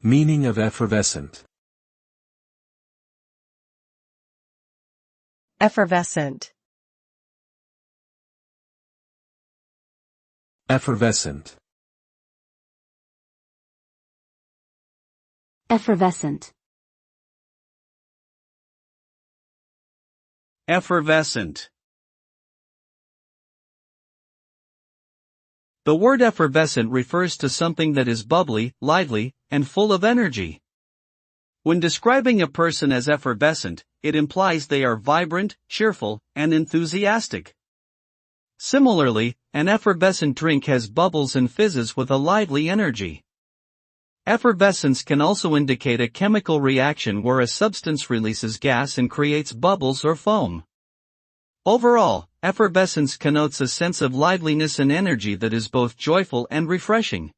Meaning of effervescent. Effervescent. Effervescent. Effervescent. Effervescent. The word effervescent refers to something that is bubbly, lively, and full of energy. When describing a person as effervescent, it implies they are vibrant, cheerful, and enthusiastic. Similarly, an effervescent drink has bubbles and fizzes with a lively energy. Effervescence can also indicate a chemical reaction where a substance releases gas and creates bubbles or foam. Overall, effervescence connotes a sense of liveliness and energy that is both joyful and refreshing.